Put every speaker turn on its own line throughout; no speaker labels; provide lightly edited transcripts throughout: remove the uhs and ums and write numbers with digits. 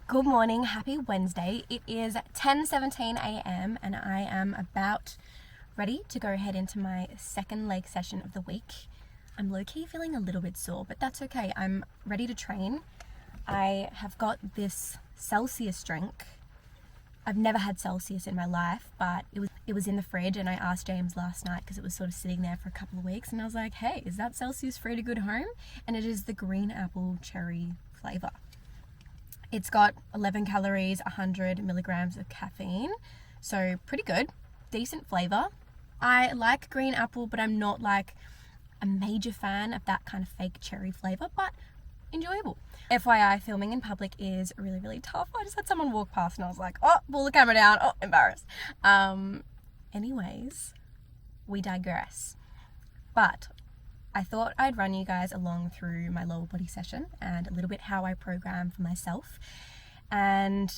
Good morning, happy Wednesday. It is 10:17 a.m. and I am about ready to go head into my second leg session of the week. I'm low-key feeling a little bit sore, but that's okay. I'm ready to train. I have got this Celsius drink. I've never had Celsius in my life, but it was in the fridge, and I asked James last night because it was sort of sitting there for a couple of weeks, and I was like, hey, is that Celsius free to good home? And it is the green apple cherry flavor. It's got 11 calories, 100 milligrams of caffeine, so pretty good, decent flavor. I like green apple, but I'm not like a major fan of that kind of fake cherry flavor, but enjoyable. FYI, filming in public is really, really tough. I just had someone walk past and I was like, oh, pull the camera down, oh, embarrassed. Anyways, we digress. But I thought I'd run you guys along through my lower body session and a little bit how I program for myself. And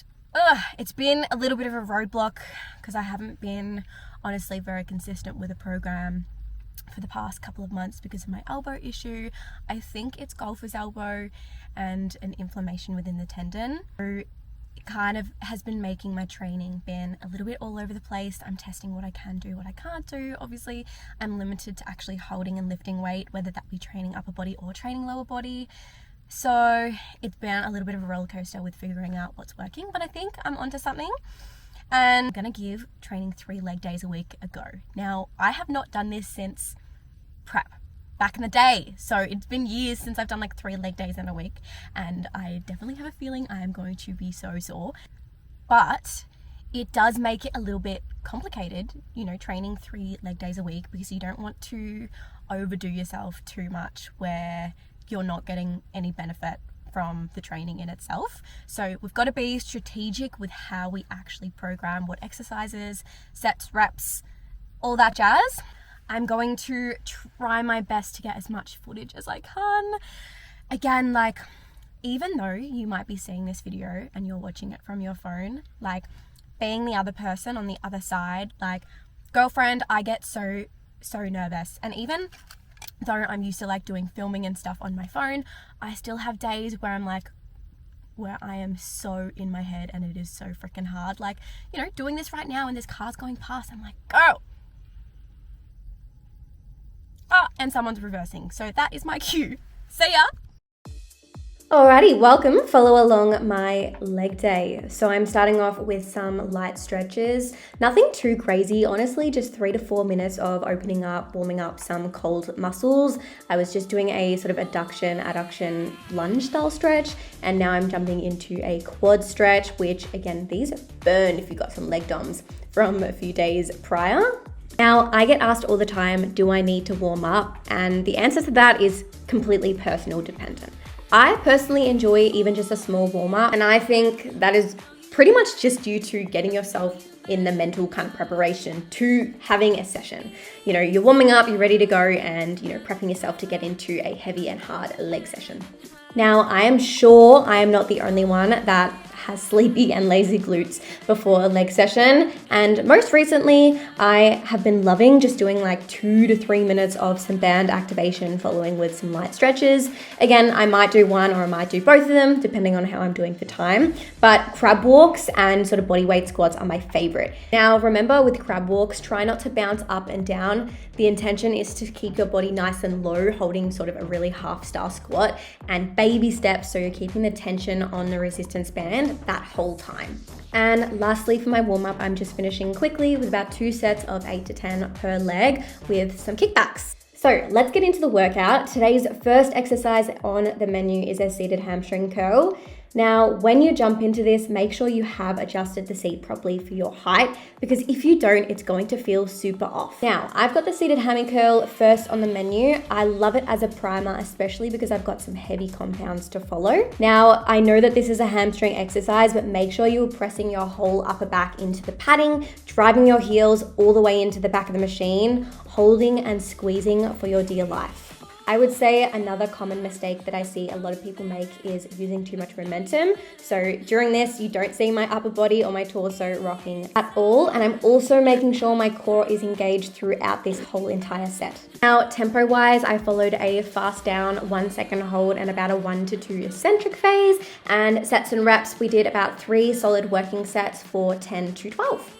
it's been a little bit of a roadblock because I haven't been honestly very consistent with a program for the past couple of months because of my elbow issue. I think it's golfer's elbow and an inflammation within the tendon. So it kind of has been making my training been a little bit all over the place. I'm testing what I can do, what I can't do. Obviously, I'm limited to actually holding and lifting weight, whether that be training upper body or training lower body. So it's been a little bit of a roller coaster with figuring out what's working, but I think I'm onto something. And I'm gonna give training 3 leg days a week a go. Now, I have not done this since prep back in the day. So it's been years since I've done like 3 leg days in a week, and I definitely have a feeling I am going to be so sore. But it does make it a little bit complicated, training 3 leg days a week, because you don't want to overdo yourself too much where you're not getting any benefit from the training in itself. So we've got to be strategic with how we actually program what exercises, sets, reps, all that jazz. I'm going to try my best to get as much footage as I can. Again, even though you might be seeing this video and you're watching it from your phone, being the other person on the other side, girlfriend, I get so nervous. And even though I'm used to doing filming and stuff on my phone, I still have days where where I am so in my head and it is so freaking hard. Doing this right now and this car's going past, I'm like, girl. And someone's reversing. So that is my cue. See ya. Alrighty, welcome. Follow along my leg day. So I'm starting off with some light stretches. Nothing too crazy, honestly, just 3 to 4 minutes of opening up, warming up some cold muscles. I was just doing a sort of adduction, lunge style stretch, and now I'm jumping into a quad stretch, which again, these burn if you got some leg DOMs from a few days prior. Now, I get asked all the time, do I need to warm up? And the answer to that is completely personal dependent. I personally enjoy even just a small warm up, and I think that is pretty much just due to getting yourself in the mental kind of preparation to having a session. You're warming up, you're ready to go, and prepping yourself to get into a heavy and hard leg session. Now, I am sure I am not the only one that has sleepy and lazy glutes before a leg session. And most recently, I have been loving just doing 2 to 3 minutes of some band activation following with some light stretches. Again, I might do one or I might do both of them, depending on how I'm doing for time. But crab walks and sort of body weight squats are my favorite. Now, remember with crab walks, try not to bounce up and down. The intention is to keep your body nice and low, holding sort of a really half-style squat, and baby steps, so you're keeping the tension on the resistance band that whole time. And lastly, for my warm-up, I'm just finishing quickly with about 2 sets of 8 to 10 per leg with some kickbacks. So let's get into the workout. Today's first exercise on the menu is a seated hamstring curl. Now, when you jump into this, make sure you have adjusted the seat properly for your height, because if you don't, it's going to feel super off. Now, I've got the seated hammy curl first on the menu. I love it as a primer, especially because I've got some heavy compounds to follow. Now, I know that this is a hamstring exercise, but make sure you're pressing your whole upper back into the padding, driving your heels all the way into the back of the machine, holding and squeezing for your dear life. I would say another common mistake that I see a lot of people make is using too much momentum. So during this, you don't see my upper body or my torso rocking at all. And I'm also making sure my core is engaged throughout this whole entire set. Now, tempo wise, I followed a fast down 1 second hold and about a 1 to 2 eccentric phase. And sets and reps, we did about 3 solid working sets for 10 to 12.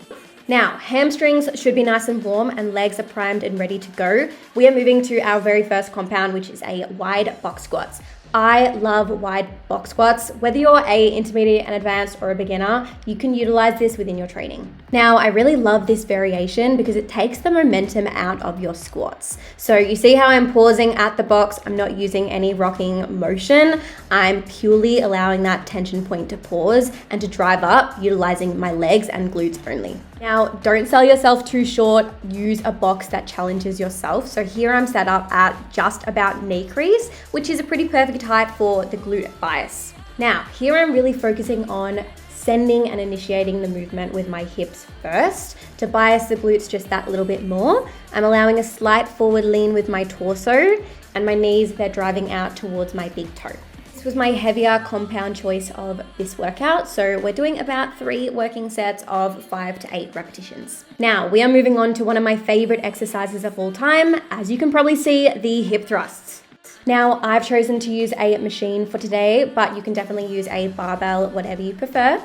Now, hamstrings should be nice and warm and legs are primed and ready to go. We are moving to our very first compound, which is a wide box squats. I love wide box squats. Whether you're a intermediate and advanced or a beginner, you can utilize this within your training. Now, I really love this variation because it takes the momentum out of your squats. So you see how I'm pausing at the box. I'm not using any rocking motion. I'm purely allowing that tension point to pause and to drive up, utilizing my legs and glutes only. Now, don't sell yourself too short. Use a box that challenges yourself. So here I'm set up at just about knee crease, which is a pretty perfect height for the glute bias. Now, here I'm really focusing on sending and initiating the movement with my hips first to bias the glutes just that little bit more. I'm allowing a slight forward lean with my torso and my knees, they're driving out towards my big toe. This was my heavier compound choice of this workout. So we're doing about 3 working sets of 5 to 8 repetitions. Now we are moving on to one of my favorite exercises of all time. As you can probably see, the hip thrusts. Now I've chosen to use a machine for today, but you can definitely use a barbell, whatever you prefer.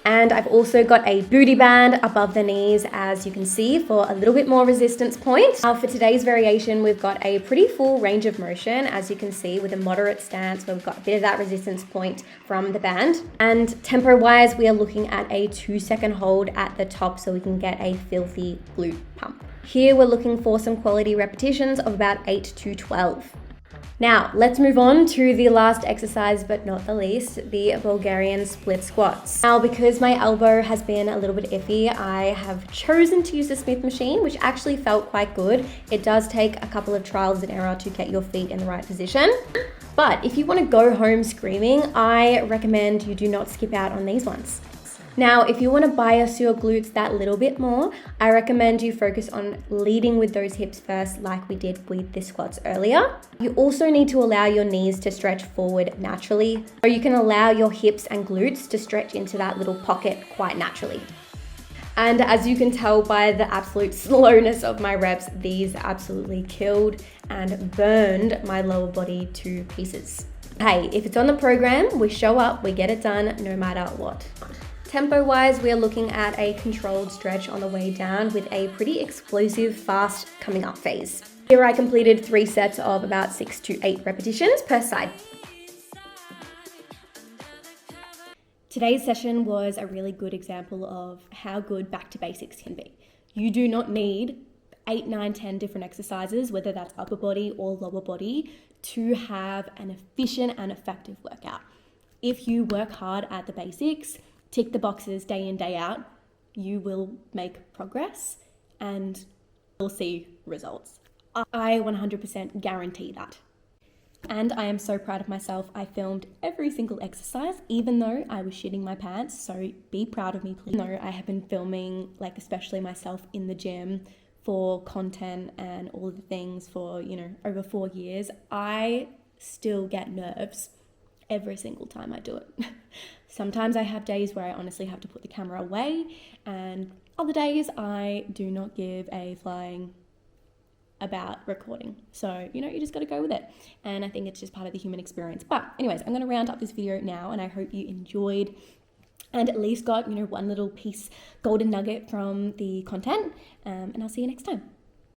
And I've also got a booty band above the knees, as you can see, for a little bit more resistance point. Now for today's variation, we've got a pretty full range of motion, as you can see, with a moderate stance where we've got a bit of that resistance point from the band. And tempo wise, we are looking at a 2 second hold at the top so we can get a filthy glute pump. Here we're looking for some quality repetitions of about 8 to 12. Now, let's move on to the last exercise, but not the least, the Bulgarian split squats. Now, because my elbow has been a little bit iffy, I have chosen to use the Smith machine, which actually felt quite good. It does take a couple of trials and error to get your feet in the right position. But if you want to go home screaming, I recommend you do not skip out on these ones. Now, if you want to bias your glutes that little bit more, I recommend you focus on leading with those hips first, like we did with the squats earlier. You also need to allow your knees to stretch forward naturally, so you can allow your hips and glutes to stretch into that little pocket quite naturally. And as you can tell by the absolute slowness of my reps, these absolutely killed and burned my lower body to pieces. Hey, if it's on the program, we show up, we get it done no matter what. Tempo wise, we are looking at a controlled stretch on the way down with a pretty explosive, fast coming up phase. Here I completed 3 sets of about 6 to 8 repetitions per side. Today's session was a really good example of how good back to basics can be. You do not need 8, 9, 10 different exercises, whether that's upper body or lower body, to have an efficient and effective workout. If you work hard at the basics, tick the boxes day in, day out, you will make progress and you'll see results. I 100% guarantee that. And I am so proud of myself. I filmed every single exercise, even though I was shitting my pants. So be proud of me, please. No, I have been filming, especially myself in the gym for content and all the things for, over 4 years. I still get nerves every single time I do it. Sometimes I have days where I honestly have to put the camera away, and other days I do not give a flying about recording. So, you just got to go with it. And I think it's just part of the human experience. But anyways, I'm going to round up this video now, and I hope you enjoyed and at least got, one little piece, golden nugget from the content. And I'll see you next time.